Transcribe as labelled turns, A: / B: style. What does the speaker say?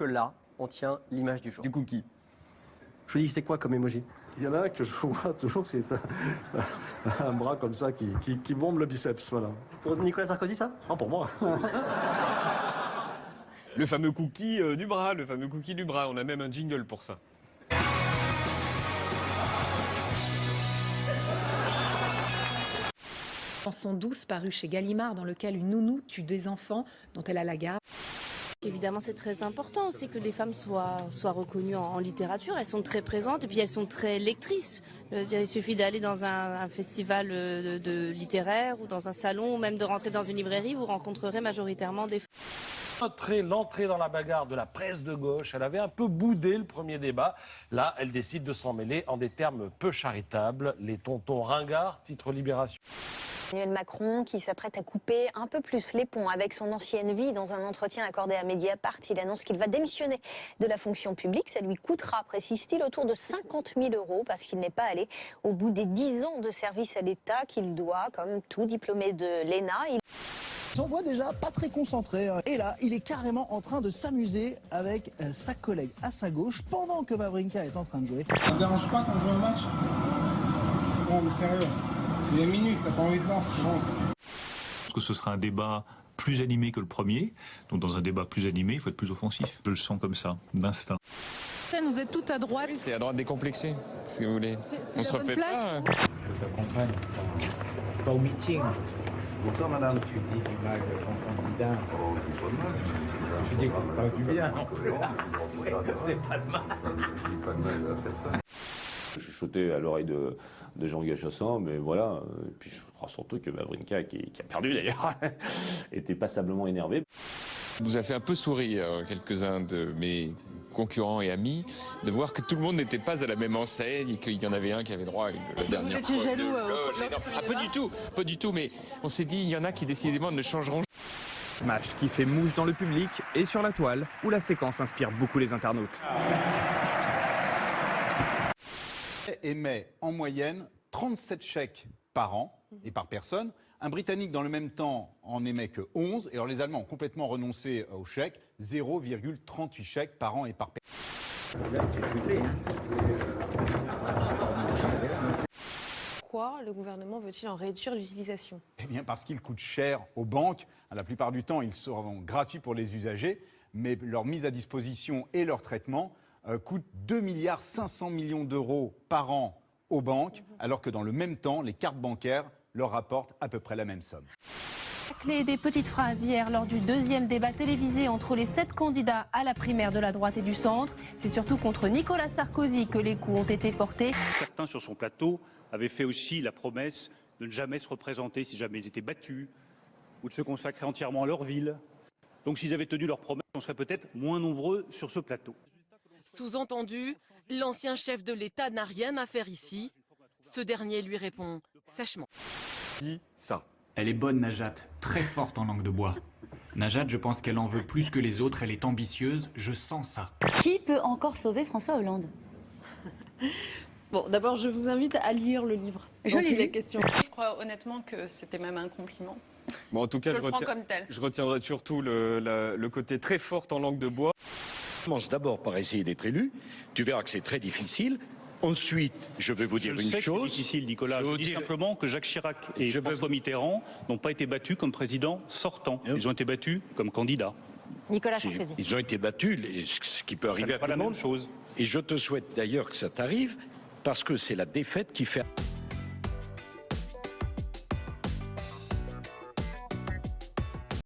A: que là, on tient l'image du jour.
B: Du cookie.
A: Je vous dis, c'est quoi comme emoji?
C: Il y en a un que je vois toujours, c'est un bras comme ça qui bombe le biceps, voilà.
A: Pour Nicolas Sarkozy, ça?
C: Ah, pour moi.
B: Le fameux cookie du bras, le fameux cookie du bras. On a même un jingle pour ça.
D: Chanson douce parue chez Gallimard dans lequel une nounou tue des enfants dont elle a la garde.
E: Évidemment, c'est très important aussi que les femmes soient reconnues en littérature. Elles sont très présentes et puis elles sont très lectrices. Je veux dire, il suffit d'aller dans un festival de littéraire ou dans un salon ou même de rentrer dans une librairie, vous rencontrerez majoritairement des femmes.
F: L'entrée dans la bagarre de la presse de gauche, elle avait un peu boudé le premier débat. Là, elle décide de s'en mêler en des termes peu charitables. Les tontons ringards, titre Libération.
G: Emmanuel Macron qui s'apprête à couper un peu plus les ponts avec son ancienne vie. Dans un entretien accordé à Mediapart, il annonce qu'il va démissionner de la fonction publique. Ça lui coûtera, précise-t-il, autour de 50 000 € parce qu'il n'est pas allé au bout des 10 ans de service à l'État qu'il doit, comme tout diplômé de l'ENA.
H: J'en vois déjà pas très concentré. Et là, il est carrément en train de s'amuser avec sa collègue à sa gauche pendant que Wawrinka est en train de jouer.
I: Ça te dérange pas quand je joue un match? Non mais sérieux, c'est les minutes, t'as pas envie de voir, c'est bon.
J: Je pense que ce sera un débat plus animé que le premier. Donc dans un débat plus animé, il faut être plus offensif. Je le sens comme ça, d'instinct.
K: Vous êtes tout à droite.
L: Oui, c'est à droite décomplexée, si vous voulez. On se refait pas.
M: Je t'accompagne, pas au meeting. Pourquoi, madame, tu dis du mal de ton candidat? Tu dis pas du bien non plus. C'est pas de mal. Pas de mal à faire ça.
N: Je chuchotais à l'oreille de Jean-Guy Chassin, mais voilà. Et puis je crois surtout que Wawrinka, qui a perdu d'ailleurs, était passablement énervé.
L: Ça nous a fait un peu sourire, quelques-uns de mes concurrents et amis, de voir que tout le monde n'était pas à la même enseigne et qu'il y en avait un qui avait droit à la dernière.
K: Vous étiez jaloux
L: pas du tout, mais on s'est dit, il y en a qui décidément ne changeront.
O: Match qui fait mouche dans le public et sur la toile, où la séquence inspire beaucoup les internautes.
P: Émet en moyenne 37 chèques par an et par personne. Un Britannique, dans le même temps, en émet que 11. Et alors, les Allemands ont complètement renoncé aux chèques. 0,38 chèques par an et par personne.
K: Pourquoi le gouvernement veut-il en réduire l'utilisation?
P: Eh bien, parce qu'ils coûtent cher aux banques. La plupart du temps, ils seront gratuits pour les usagers. Mais leur mise à disposition et leur traitement coûtent 2,5 milliards d'euros par an aux banques, alors que dans le même temps, les cartes bancaires leur rapportent à peu près la même somme.
K: Clé des petites phrases hier lors du deuxième débat télévisé entre les 7 candidats à la primaire de la droite et du centre. C'est surtout contre Nicolas Sarkozy que les coups ont été portés.
Q: Certains sur son plateau avaient fait aussi la promesse de ne jamais se représenter si jamais ils étaient battus ou de se consacrer entièrement à leur ville. Donc s'ils avaient tenu leur promesse, on serait peut-être moins nombreux sur ce plateau.
R: Sous-entendu, l'ancien chef de l'État n'a rien à faire ici. Ce dernier lui répond sèchement.
B: Dis ça.
S: Elle est bonne, Najat, très forte en langue de bois. Najat, je pense qu'elle en veut plus que les autres, elle est ambitieuse, je sens ça.
G: Qui peut encore sauver François Hollande?
K: Bon, d'abord, je vous invite à lire le livre.
G: Je lis les
K: questions.
T: Je crois honnêtement que c'était même un compliment.
B: Bon, en tout cas,
T: je
B: retiendrai surtout le côté très fort en langue de bois.
U: Commence d'abord par essayer d'être élu. Tu verras que c'est très difficile. Ensuite, je vais vous dire une chose.
Q: C'est difficile, Nicolas. Je dis simplement que Jacques Chirac et François Mitterrand n'ont pas été battus comme président sortant. Ils ont été battus comme candidats.
G: Nicolas Sarkozy.
U: Ils ont été battus, ce qui peut arriver à tout le monde. Et je te souhaite d'ailleurs que ça t'arrive, parce que c'est la défaite qui fait...